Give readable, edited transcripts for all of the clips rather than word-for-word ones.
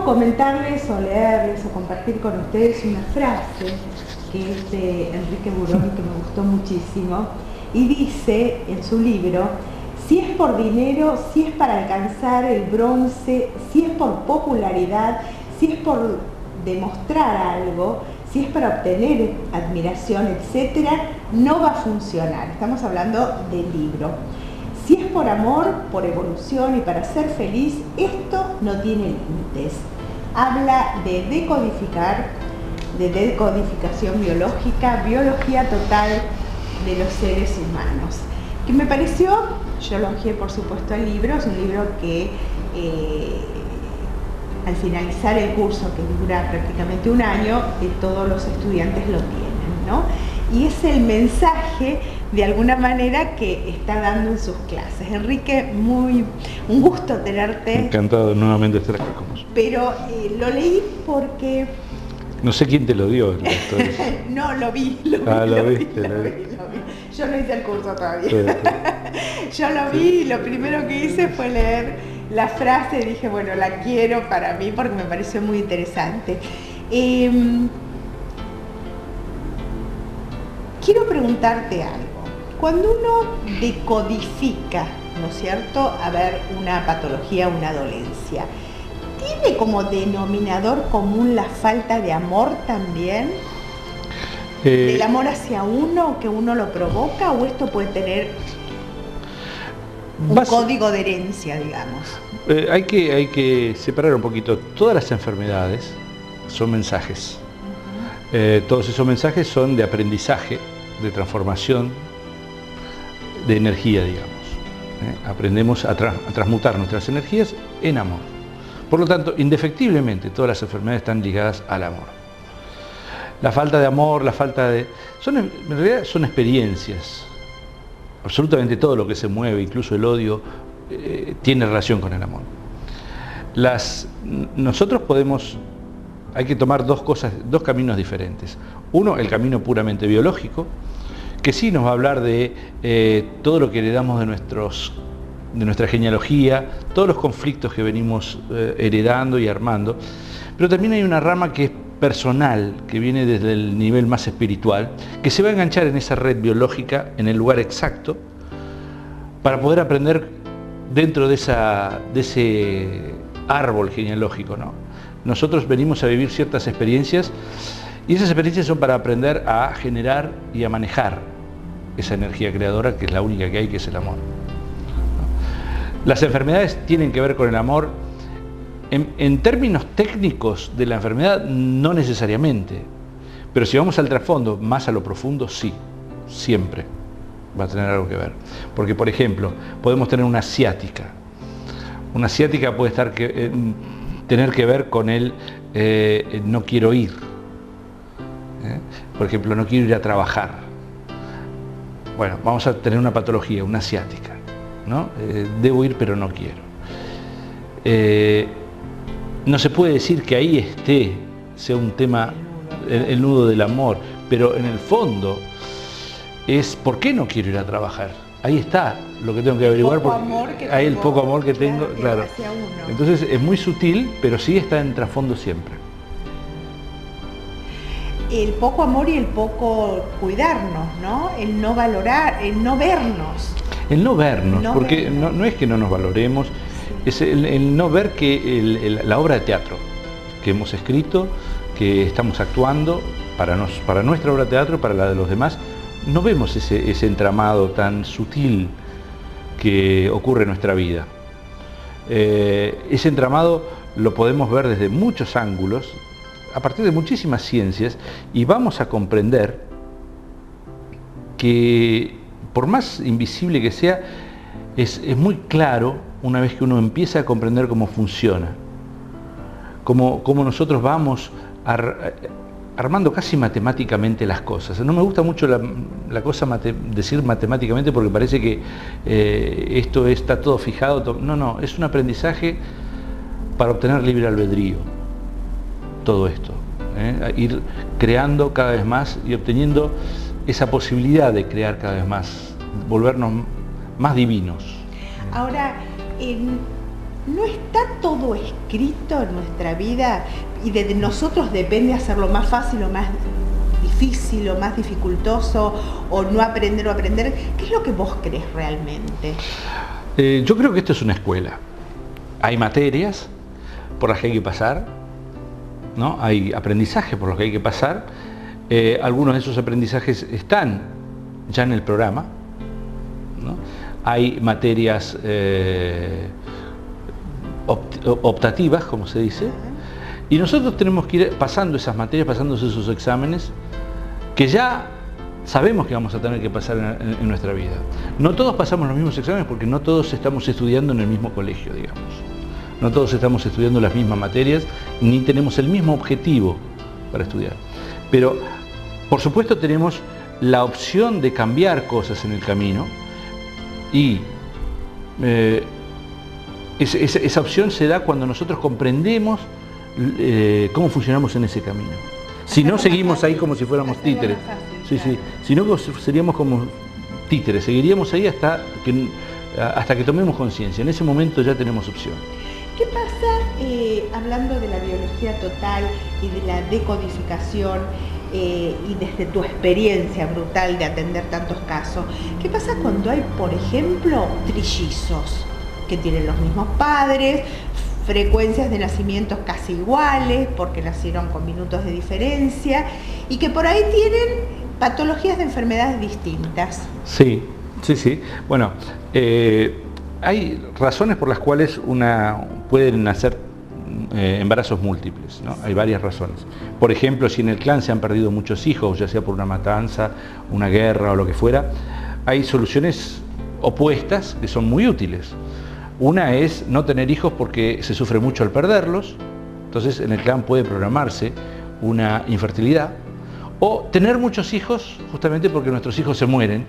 comentarles o leerles o compartir con ustedes una frase que es de Enrique Burón, que me gustó muchísimo, y dice en su libro: si es por dinero, si es para alcanzar el bronce, si es por popularidad, si es por demostrar algo, si es para obtener admiración, etcétera, no va a funcionar. Estamos hablando del libro. Si es por amor, por evolución y para ser feliz, esto no tiene límites. Habla de decodificar, de decodificación biológica, biología total de los seres humanos. Que me pareció, yo elogié por supuesto el libro, es un libro que al finalizar el curso, que dura prácticamente un año, todos los estudiantes lo tienen, ¿no? Y es el mensaje, de alguna manera, que está dando en sus clases. Enrique, un gusto tenerte. Encantado de nuevamente estar acá con vos. Pero lo leí porque... No sé quién te lo dio. No, lo vi. Lo vi. Yo no hice el curso todavía. Yo lo vi y lo primero que hice fue leer la frase y dije, bueno, la quiero para mí porque me pareció muy interesante. Quiero preguntarte algo. Cuando uno decodifica, ¿no es cierto?, a ver, una patología, una dolencia, ¿tiene como denominador común la falta de amor también? ¿El amor hacia uno, que uno lo provoca, o esto puede tener un código de herencia, digamos? Hay que separar un poquito. Todas las enfermedades son mensajes. Todos esos mensajes son de aprendizaje, de transformación, de energía, digamos. Aprendemos a transmutar nuestras energías en amor. Por lo tanto, indefectiblemente, todas las enfermedades están ligadas al amor. La falta de amor, la falta de... en realidad son experiencias. Absolutamente todo lo que se mueve, incluso el odio, tiene relación con el amor. Nosotros hay que tomar dos caminos diferentes. Uno, el camino puramente biológico, que sí nos va a hablar de todo lo que heredamos de nuestra genealogía, todos los conflictos que venimos heredando y armando, pero también hay una rama que es personal, que viene desde el nivel más espiritual, que se va a enganchar en esa red biológica, en el lugar exacto, para poder aprender dentro de ese árbol genealógico, ¿no? Nosotros venimos a vivir ciertas experiencias, y esas experiencias son para aprender a generar y a manejar esa energía creadora, que es la única que hay, que es el amor. Las enfermedades tienen que ver con el amor. En términos técnicos de la enfermedad, no necesariamente. Pero si vamos al trasfondo, más a lo profundo, sí. Siempre va a tener algo que ver. Porque, por ejemplo, podemos tener una ciática. Una ciática puede tener que ver con el no quiero ir. Por ejemplo, no quiero ir a trabajar. Bueno, vamos a tener una patología, una ciática, ¿no? Debo ir, pero no quiero. No se puede decir que ahí sea un tema, el nudo del amor, pero en el fondo es ¿por qué no quiero ir a trabajar? Ahí está lo que tengo que averiguar, porque hay el poco amor que tengo, claro. Entonces es muy sutil, pero sí está en trasfondo siempre. El poco amor y el poco cuidarnos, ¿no? El no valorar, el no vernos. El no vernos, porque no es que no nos valoremos, es el no ver que la obra de teatro que hemos escrito, que estamos actuando, para nuestra obra de teatro, para la de los demás, no vemos ese entramado tan sutil que ocurre en nuestra vida. Ese entramado lo podemos ver desde muchos ángulos, a partir de muchísimas ciencias, y vamos a comprender que, por más invisible que sea, es muy claro una vez que uno empieza a comprender cómo funciona, cómo nosotros vamos armando casi matemáticamente las cosas. No me gusta mucho la cosa decir matemáticamente, porque parece que esto está todo fijado. No, es un aprendizaje para obtener libre albedrío. Todo esto, ir creando cada vez más y obteniendo esa posibilidad de crear cada vez más, volvernos más divinos. Ahora, ¿no está todo escrito en nuestra vida y de nosotros depende hacerlo más fácil o más difícil o más dificultoso, o no aprender o aprender? ¿Qué es lo que vos crees realmente? Yo creo que esto es una escuela. Hay materias por las que hay que pasar, ¿no? Hay aprendizajes por los que hay que pasar. Algunos de esos aprendizajes están ya en el programa, ¿no? Hay materias optativas, como se dice, y nosotros tenemos que ir pasando esas materias, pasándose esos exámenes que ya sabemos que vamos a tener que pasar en nuestra vida. No todos pasamos los mismos exámenes porque no todos estamos estudiando en el mismo colegio, digamos. No todos estamos estudiando las mismas materias, ni tenemos el mismo objetivo para estudiar. Pero, por supuesto, tenemos la opción de cambiar cosas en el camino y esa opción se da cuando nosotros comprendemos cómo funcionamos en ese camino. Si no, seguimos ahí como si fuéramos títeres. Sí, sí. Si no, seríamos como títeres, seguiríamos ahí hasta que tomemos conciencia. En ese momento ya tenemos opción. ¿Qué pasa, hablando de la biología total y de la decodificación, y desde tu experiencia brutal de atender tantos casos, qué pasa cuando hay, por ejemplo, trillizos que tienen los mismos padres, frecuencias de nacimientos casi iguales porque nacieron con minutos de diferencia y que por ahí tienen patologías de enfermedades distintas? Sí, sí, sí. Bueno, hay razones por las cuales pueden nacer embarazos múltiples, ¿no? Hay varias razones. Por ejemplo, si en el clan se han perdido muchos hijos, ya sea por una matanza, una guerra o lo que fuera, hay soluciones opuestas que son muy útiles. Una es no tener hijos porque se sufre mucho al perderlos, entonces en el clan puede programarse una infertilidad, o tener muchos hijos justamente porque nuestros hijos se mueren,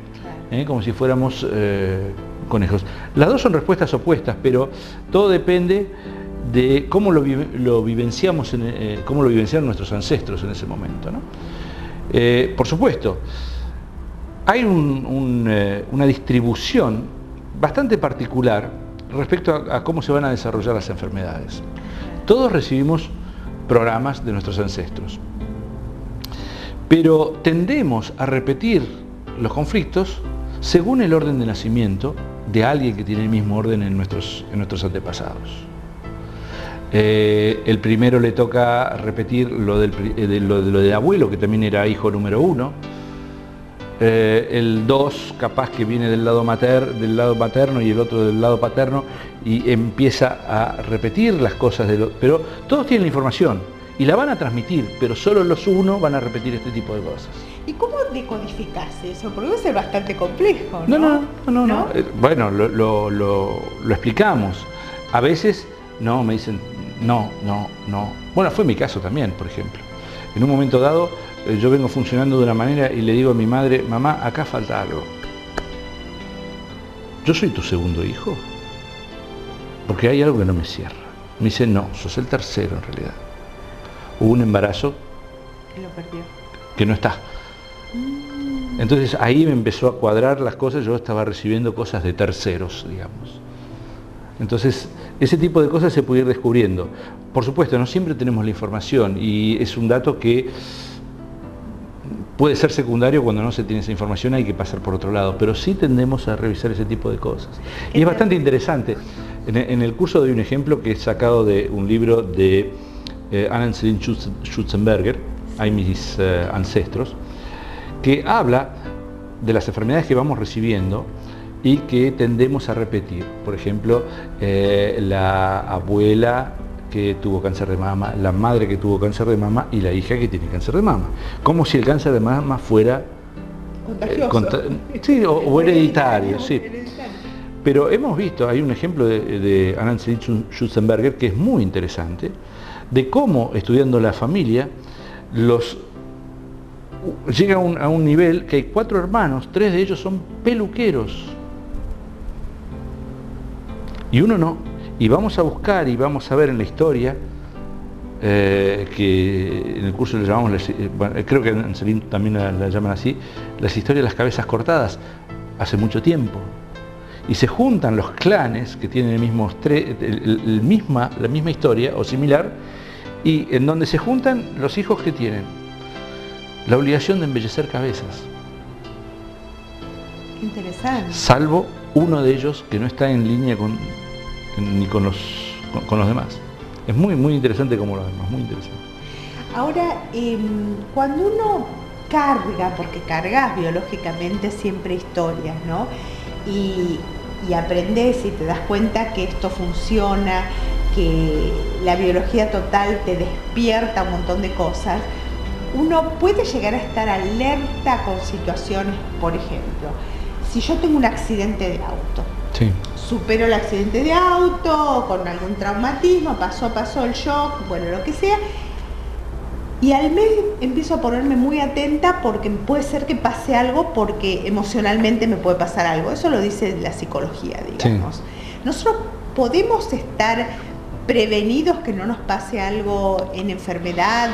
como si fuéramos conejos. Las dos son respuestas opuestas, pero todo depende de cómo lo vivenciaron nuestros ancestros en ese momento, ¿no? Por supuesto, hay una distribución bastante particular respecto a cómo se van a desarrollar las enfermedades. Todos recibimos programas de nuestros ancestros, pero tendemos a repetir los conflictos según el orden de nacimiento de alguien que tiene el mismo orden en nuestros antepasados. El primero le toca repetir lo del abuelo, que también era hijo número 1. El 2 capaz que viene del lado materno y el otro del lado paterno y empieza a repetir las cosas, pero todos tienen la información y la van a transmitir, pero solo los 1 van a repetir este tipo de cosas. ¿Y cómo decodificás eso? Porque debe ser bastante complejo, ¿no? No. Bueno, lo explicamos. A veces no, me dicen no. Bueno, fue mi caso también, por ejemplo. En un momento dado, yo vengo funcionando de una manera y le digo a mi madre: mamá, acá falta algo. ¿Yo soy tu segundo hijo? Porque hay algo que no me cierra. Me dice: no, sos el tercero en realidad. Hubo un embarazo que lo perdió, que no está. Entonces ahí me empezó a cuadrar las cosas. Yo estaba recibiendo cosas de terceros, digamos. Entonces ese tipo de cosas se puede ir descubriendo. Por supuesto, no siempre tenemos la información y es un dato que puede ser secundario. Cuando no se tiene esa información hay que pasar por otro lado, pero sí tendemos a revisar ese tipo de cosas. Y es bastante interesante. En el curso doy un ejemplo que he sacado de un libro de Anna-Céline Schutzenberger, Hay mis ancestros, que habla de las enfermedades que vamos recibiendo y que tendemos a repetir. Por ejemplo, la abuela que tuvo cáncer de mama, la madre que tuvo cáncer de mama y la hija que tiene cáncer de mama. Como si el cáncer de mama fuera contagioso. O hereditario, sí. Pero hemos visto, hay un ejemplo de Anna-Céline Schutzenberger que es muy interesante, de cómo estudiando la familia llega a un nivel que hay 4 hermanos, 3 de ellos son peluqueros y uno no. Y vamos a buscar y vamos a ver en la historia, que en el curso le llamamos, creo que en Celine también la llaman así, las historias de las cabezas cortadas, hace mucho tiempo. y se juntan los clanes que tienen la misma historia o similar, y en donde se juntan los hijos que tienen la obligación de embellecer cabezas. Interesante. Salvo uno de ellos que no está en línea ni con los demás. Es muy, muy interesante como los demás, muy interesante. Ahora, cuando uno carga, porque cargas biológicamente siempre historias, ¿no? Y aprendes y te das cuenta que esto funciona, que la biología total te despierta un montón de cosas, uno puede llegar a estar alerta con situaciones, por ejemplo, si yo tengo un accidente de auto, sí, supero el accidente de auto, con algún traumatismo, pasó el shock, bueno, lo que sea, y al mes empiezo a ponerme muy atenta porque puede ser que pase algo, porque emocionalmente me puede pasar algo. Eso lo dice la psicología, digamos. Sí. Nosotros podemos estar prevenidos que no nos pase algo en enfermedad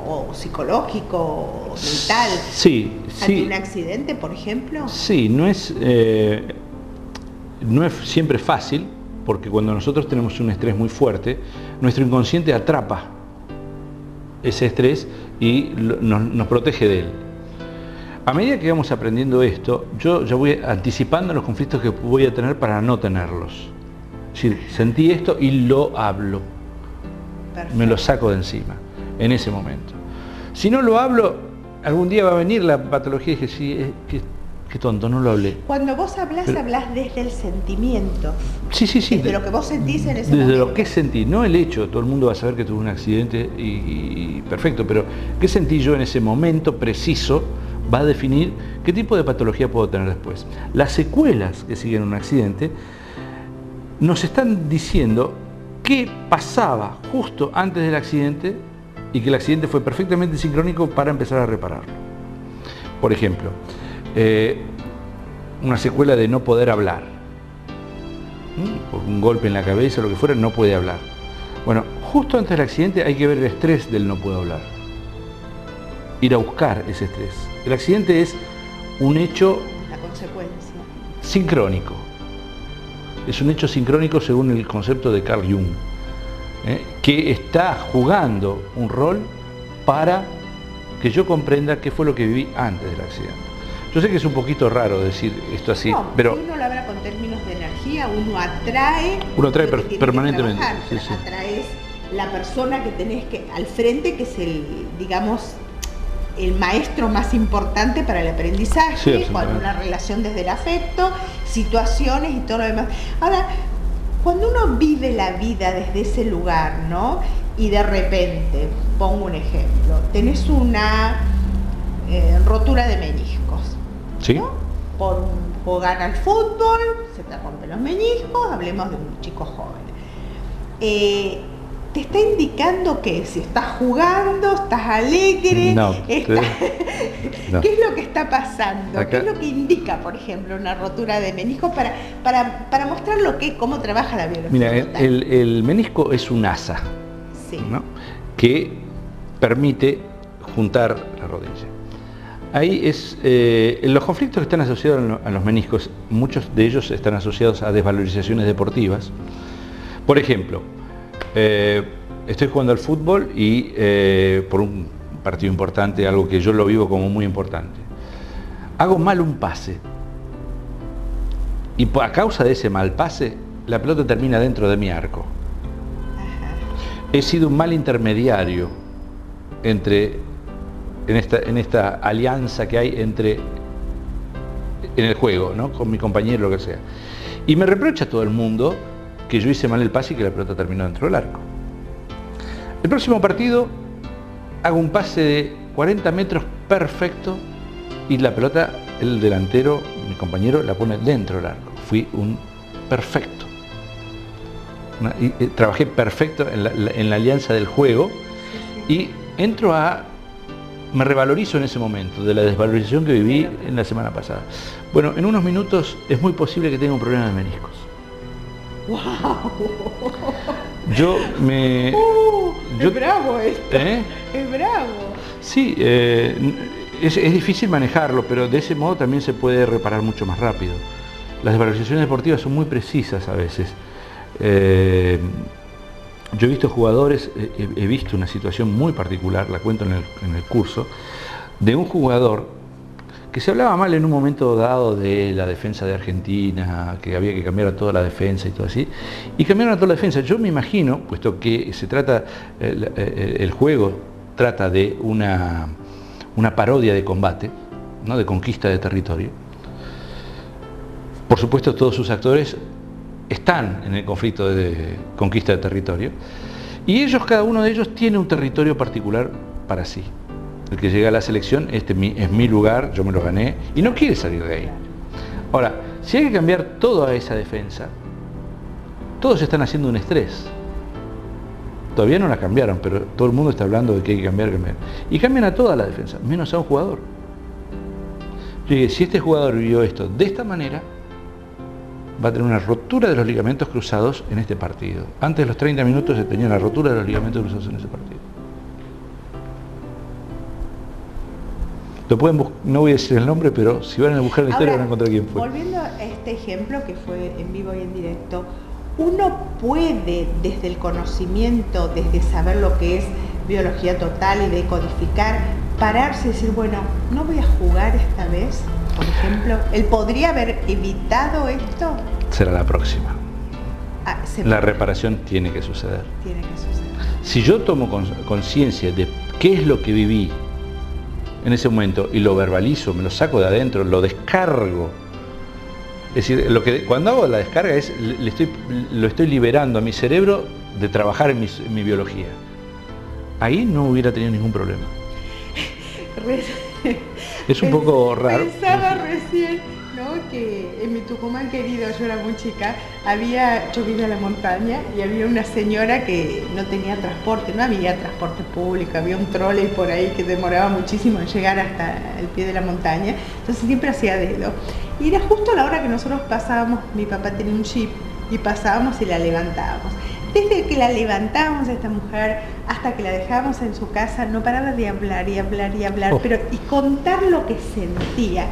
o psicológico o mental. Sí, ante un accidente, por ejemplo. Sí, no es siempre fácil, porque cuando nosotros tenemos un estrés muy fuerte, nuestro inconsciente atrapa ese estrés y nos protege de él. A medida que vamos aprendiendo esto, yo ya voy anticipando los conflictos que voy a tener para no tenerlos. Es decir, sentí esto y lo hablo. Perfecto. Me lo saco de encima, en ese momento. Si no lo hablo, algún día va a venir la patología y dije, sí, qué tonto, no lo hablé. Cuando vos hablás desde el sentimiento. Sí. Desde lo que vos sentís en ese momento. Desde lo que sentí, no el hecho. Todo el mundo va a saber que tuve un accidente y perfecto, pero ¿qué sentí yo en ese momento preciso? Va a definir qué tipo de patología puedo tener después. Las secuelas que siguen un accidente nos están diciendo qué pasaba justo antes del accidente y que el accidente fue perfectamente sincrónico para empezar a repararlo. Por ejemplo, una secuela de no poder hablar, por un golpe en la cabeza o lo que fuera, no puede hablar. Bueno, justo antes del accidente hay que ver el estrés del no puedo hablar, ir a buscar ese estrés. El accidente es un hecho, la consecuencia, sincrónico. Es un hecho sincrónico según el concepto de Carl Jung, que está jugando un rol para que yo comprenda qué fue lo que viví antes del accidente. Yo sé que es un poquito raro decir esto así, no, pero si uno lo habla con términos de energía, uno atrae permanentemente. Sí. Atraes la persona que tenés al frente, que es el maestro más importante para el aprendizaje, con una relación desde el afecto, situaciones y todo lo demás. Ahora, cuando uno vive la vida desde ese lugar, ¿no? Y de repente, pongo un ejemplo, tenés una rotura de meniscos, ¿sí? ¿no? Por jugar al fútbol, se te rompen los meniscos, hablemos de un chico joven. Te está indicando que si estás jugando, estás alegre, no. ¿Qué es lo que está pasando? Acá. ¿Qué es lo que indica, por ejemplo, una rotura de menisco para mostrar cómo trabaja la biología? Mira, el menisco es un asa, sí, ¿no? Que permite juntar la rodilla. Ahí los conflictos que están asociados a los meniscos, muchos de ellos están asociados a desvalorizaciones deportivas. Por ejemplo, estoy jugando al fútbol y por un partido importante, algo que yo lo vivo como muy importante, hago mal un pase y a causa de ese mal pase la pelota termina dentro de mi arco. He sido un mal intermediario en esta alianza que hay en el juego, ¿no? Con mi compañero, lo que sea, y me reprocha todo el mundo que yo hice mal el pase y que la pelota terminó dentro del arco. El próximo partido hago un pase de 40 metros perfecto y la pelota, el delantero, mi compañero, la pone dentro del arco. Fui un perfecto. Trabajé perfecto en la alianza del juego y me revalorizo en ese momento de la desvalorización que viví en la semana pasada. Bueno, en unos minutos es muy posible que tenga un problema de meniscos. ¡Wow! Es bravo esto. Es bravo. Sí, es difícil manejarlo, pero de ese modo también se puede reparar mucho más rápido. las desvalorizaciones deportivas son muy precisas a veces. Yo he visto jugadores, he visto una situación muy particular, la cuento en el curso, de un jugador que se hablaba mal en un momento dado de la defensa de Argentina, que había que cambiar a toda la defensa y todo así, y cambiaron a toda la defensa. Yo me imagino, puesto que se trata, el juego trata de una parodia de combate, ¿no? De conquista de territorio. Por supuesto, todos sus actores están en el conflicto de conquista de territorio, y ellos, cada uno de ellos tiene un territorio particular para sí. El que llega a la selección, este es mi lugar, yo me lo gané, y no quiere salir de ahí. Ahora, si hay que cambiar toda esa defensa, todos están haciendo un estrés. Todavía no la cambiaron, pero todo el mundo está hablando de que hay que cambiar. Y cambian a toda la defensa, menos a un jugador. Yo dije, si este jugador vivió esto de esta manera, va a tener una rotura de los ligamentos cruzados en este partido. Antes de los 30 minutos se tenía la rotura de los ligamentos cruzados en ese partido. Lo pueden no voy a decir el nombre, pero si van a buscar la historia van a encontrar quién fue. Volviendo a este ejemplo que fue en vivo y en directo, uno puede desde el conocimiento, desde saber lo que es biología total y decodificar, pararse y decir, bueno, no voy a jugar esta vez, por ejemplo. ¿Él podría haber evitado esto? Será la próxima. La reparación tiene que suceder. Tiene que suceder. Si yo tomo conciencia de qué es lo que viví en ese momento y lo verbalizo, me lo saco de adentro, lo descargo. Es decir, cuando hago la descarga es lo estoy liberando a mi cerebro de trabajar en mi biología. Ahí no hubiera tenido ningún problema. Es un poco raro. Pensaba recién, ¿no?, que en mi Tucumán querido, yo era muy chica, yo vivía en la montaña y había una señora que no tenía transporte, no había transporte público, había un trolley por ahí que demoraba muchísimo en llegar hasta el pie de la montaña, entonces siempre hacía dedo. Y era justo a la hora que nosotros pasábamos, mi papá tenía un jeep, y pasábamos y la levantábamos. Desde que la levantábamos a esta mujer hasta que la dejábamos en su casa, no paraba de hablar y hablar y hablar, y contar lo que sentía.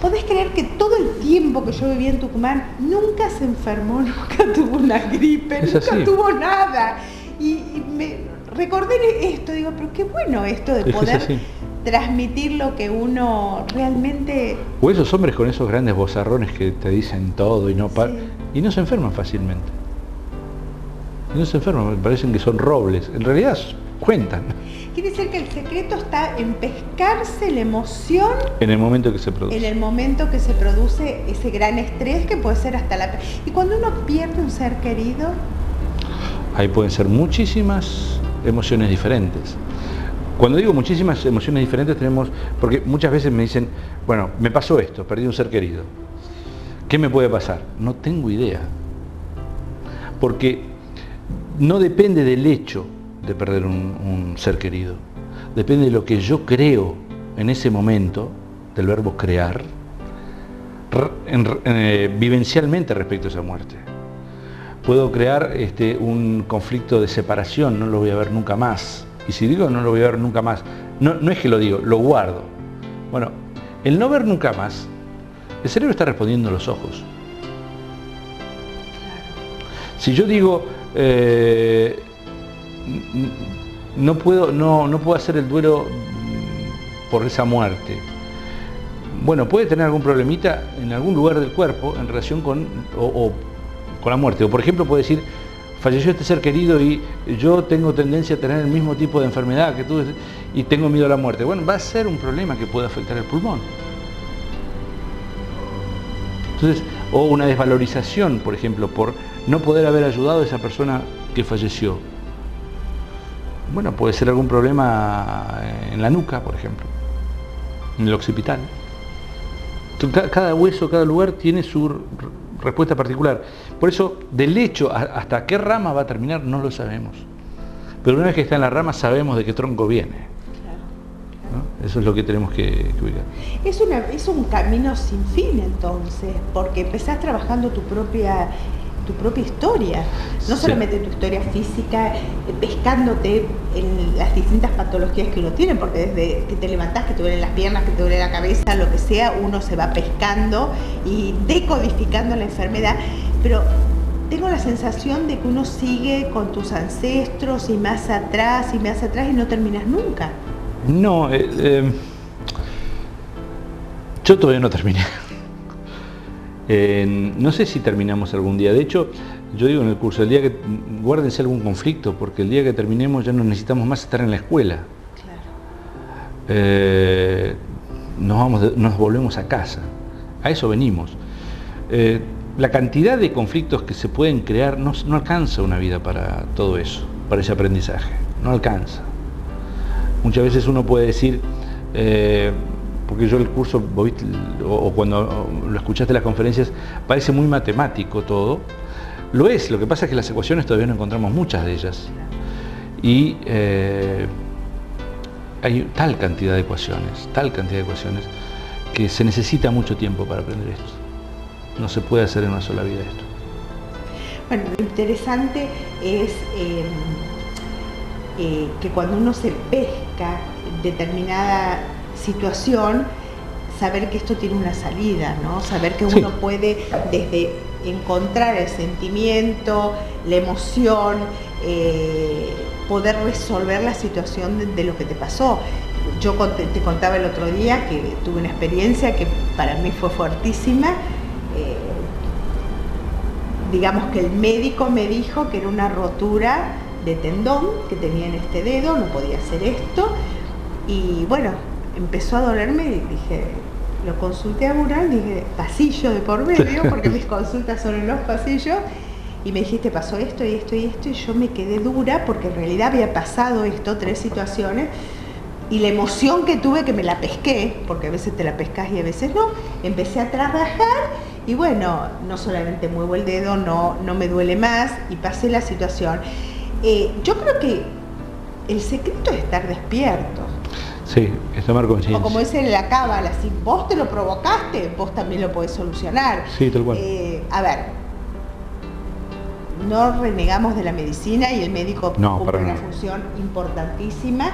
¿Podés creer que todo el tiempo que yo vivía en Tucumán nunca se enfermó, nunca tuvo una gripe, nunca tuvo nada? Y me recordé esto, digo, pero qué bueno esto de poder transmitir lo que uno realmente... O esos hombres con esos grandes vozarrones que te dicen todo y no se enferman fácilmente. Y no se enferman, me parecen que son robles. En realidad cuentan. Quiere decir que el secreto está en pescarse la emoción en el momento que se produce. En el momento que se produce ese gran estrés que puede ser hasta la... Y cuando uno pierde un ser querido... Ahí pueden ser muchísimas emociones diferentes. Cuando digo muchísimas emociones diferentes tenemos... Porque muchas veces me dicen, bueno, me pasó esto, perdí un ser querido. ¿Qué me puede pasar? No tengo idea. Porque no depende del hecho de perder un ser querido. Depende de lo que yo creo en ese momento, del verbo crear, vivencialmente respecto a esa muerte. Puedo crear un conflicto de separación, no lo voy a ver nunca más. Y si digo no lo voy a ver nunca más, no es que lo digo, lo guardo. Bueno, el no ver nunca más, el cerebro está respondiendo a los ojos. Si yo digo, no puedo hacer el duelo por esa muerte. Bueno, puede tener algún problemita en algún lugar del cuerpo en relación con la muerte. O por ejemplo puede decir, falleció este ser querido y yo tengo tendencia a tener el mismo tipo de enfermedad que tú y tengo miedo a la muerte. Bueno, va a ser un problema que puede afectar el pulmón. Entonces, o una desvalorización, por ejemplo, por no poder haber ayudado a esa persona que falleció. Bueno, puede ser algún problema en la nuca, por ejemplo, en el occipital. Entonces, cada hueso, cada lugar tiene su respuesta particular. Por eso, del hecho hasta qué rama va a terminar, no lo sabemos. Pero una vez que está en la rama, sabemos de qué tronco viene. ¿No? Eso es lo que tenemos que ubicar. Es un camino sin fin, entonces, porque empezás trabajando tu propia tu propia historia, no solamente tu historia física, pescándote en las distintas patologías que uno tiene, porque desde que te levantás, que te duelen las piernas, que te duele la cabeza, lo que sea, uno se va pescando y decodificando la enfermedad, pero tengo la sensación de que uno sigue con tus ancestros y más atrás y más atrás y no terminas nunca. No, yo todavía no terminé. No sé si terminamos algún día. De hecho, yo digo en el curso, el día que guárdense algún conflicto, porque el día que terminemos ya no necesitamos más estar en la escuela. Claro. Nos volvemos a casa. A eso venimos. La cantidad de conflictos que se pueden crear no alcanza una vida para todo eso, para ese aprendizaje. No alcanza. Muchas veces uno puede decir, porque yo el curso, o cuando lo escuchaste en las conferencias, parece muy matemático todo. Lo es, lo que pasa es que las ecuaciones todavía no encontramos muchas de ellas. Y hay tal cantidad de ecuaciones, que se necesita mucho tiempo para aprender esto. No se puede hacer en una sola vida esto. Bueno, lo interesante es que cuando uno se pesca determinada situación, saber que esto tiene una salida, ¿no? Saber que uno puede desde encontrar el sentimiento, la emoción, poder resolver la situación de lo que te pasó. Yo te contaba el otro día que tuve una experiencia que para mí fue fuertísima. Digamos que el médico me dijo que era una rotura de tendón que tenía en este dedo, no podía hacer esto, y bueno, empezó a dolerme y dije, lo consulté a Bural, dije, pasillo de por medio, porque mis consultas son en los pasillos, y me dijiste, pasó esto y esto y esto, y yo me quedé dura porque en realidad había pasado esto, 3 situaciones, y la emoción que tuve, que me la pesqué, porque a veces te la pescas y a veces no, empecé a trabajar y bueno, no solamente muevo el dedo, no me duele más y pasé la situación. Yo creo que el secreto es estar despierto. Sí, es tomar conciencia. O como dice en la cábala, si vos te lo provocaste, vos también lo podés solucionar. Sí, tal cual. A ver, no renegamos de la medicina y el médico cumple una función importantísima,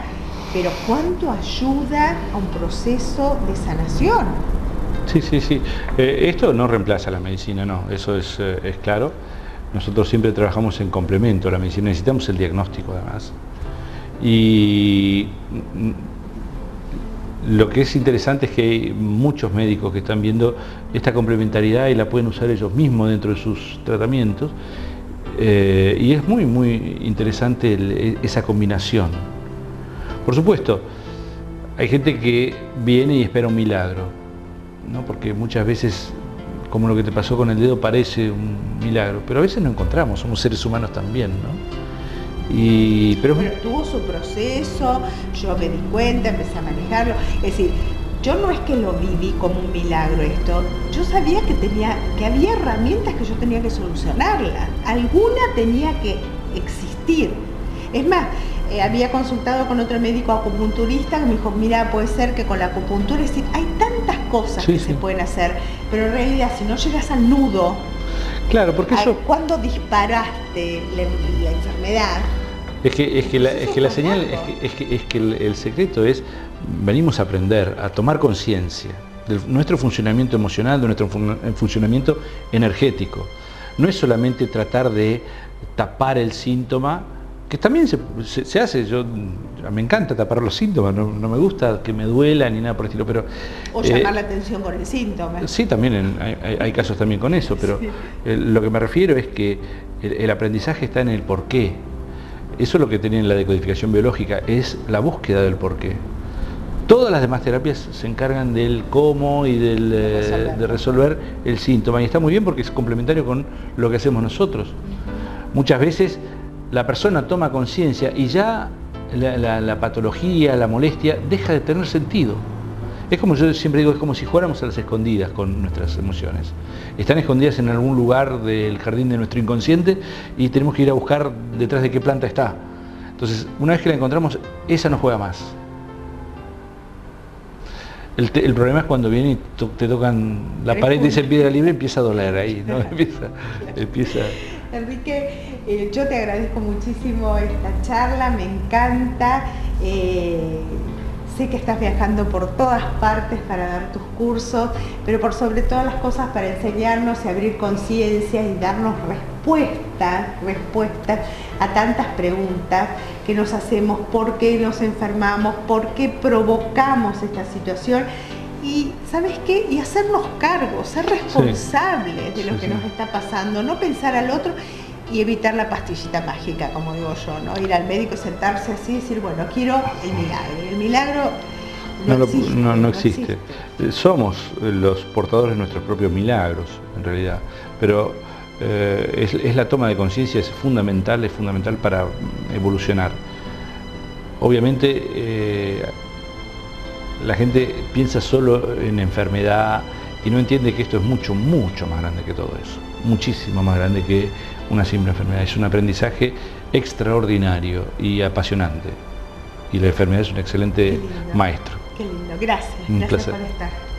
pero ¿cuánto ayuda a un proceso de sanación? Sí. Esto no reemplaza la medicina, no, eso es claro. Nosotros siempre trabajamos en complemento a la medicina, necesitamos el diagnóstico además. Y lo que es interesante es que hay muchos médicos que están viendo esta complementariedad y la pueden usar ellos mismos dentro de sus tratamientos. Y es muy, muy interesante esa combinación. Por supuesto, hay gente que viene y espera un milagro, ¿no? Porque muchas veces, como lo que te pasó con el dedo, parece un milagro, pero a veces no encontramos, somos seres humanos también, ¿no? Pero tuvo su proceso, yo me di cuenta, empecé a manejarlo, es decir, yo no es que lo viví como un milagro esto, yo sabía que había herramientas que yo tenía que solucionarlas, alguna tenía que existir. Es más, había consultado con otro médico acupunturista que me dijo, mira, puede ser que con la acupuntura, es decir, hay tantas cosas que se pueden hacer, pero en realidad si no llegas al nudo, claro, porque ¿cuándo disparaste la enfermedad? Es que la señal, es que el secreto es, venimos a aprender, a tomar conciencia de nuestro funcionamiento emocional, de nuestro funcionamiento energético. No es solamente tratar de tapar el síntoma, que también se hace, me encanta tapar los síntomas, no me gusta que me duela ni nada por el estilo, pero... O llamar la atención con el síntoma. Sí, también hay casos también con eso, pero sí. Lo que me refiero es que el aprendizaje está en el porqué. Eso es lo que tenía en la decodificación biológica, es la búsqueda del porqué. Todas las demás terapias se encargan del cómo y de resolver el síntoma, y está muy bien porque es complementario con lo que hacemos nosotros. Muchas veces la persona toma conciencia y ya la patología, la molestia, deja de tener sentido. Es como yo siempre digo, es como si jugáramos a las escondidas con nuestras emociones. Están escondidas en algún lugar del jardín de nuestro inconsciente y tenemos que ir a buscar detrás de qué planta está. Entonces, una vez que la encontramos, esa no juega más. El problema es cuando viene y te tocan la pared y dice piedra libre, empieza a doler ahí, ¿no? empieza... Enrique, yo te agradezco muchísimo esta charla, me encanta. Sé que estás viajando por todas partes para dar tus cursos, pero por sobre todas las cosas para enseñarnos y abrir conciencias y darnos respuestas a tantas preguntas que nos hacemos: por qué nos enfermamos, por qué provocamos esta situación, y ¿sabes qué? Y hacernos cargo, ser responsables de lo que nos está pasando, no pensar al otro y evitar la pastillita mágica, como digo yo, ¿no? Ir al médico, sentarse así y decir, bueno, quiero el milagro. Y el milagro no existe. Somos los portadores de nuestros propios milagros, en realidad. Pero es la toma de conciencia, es fundamental para evolucionar. Obviamente, la gente piensa solo en enfermedad y no entiende que esto es mucho más grande que todo eso. Muchísimo más grande que una simple enfermedad. Es un aprendizaje extraordinario y apasionante. Y la enfermedad es un excelente maestro. Qué lindo, gracias. Un Gracias placer. por estar.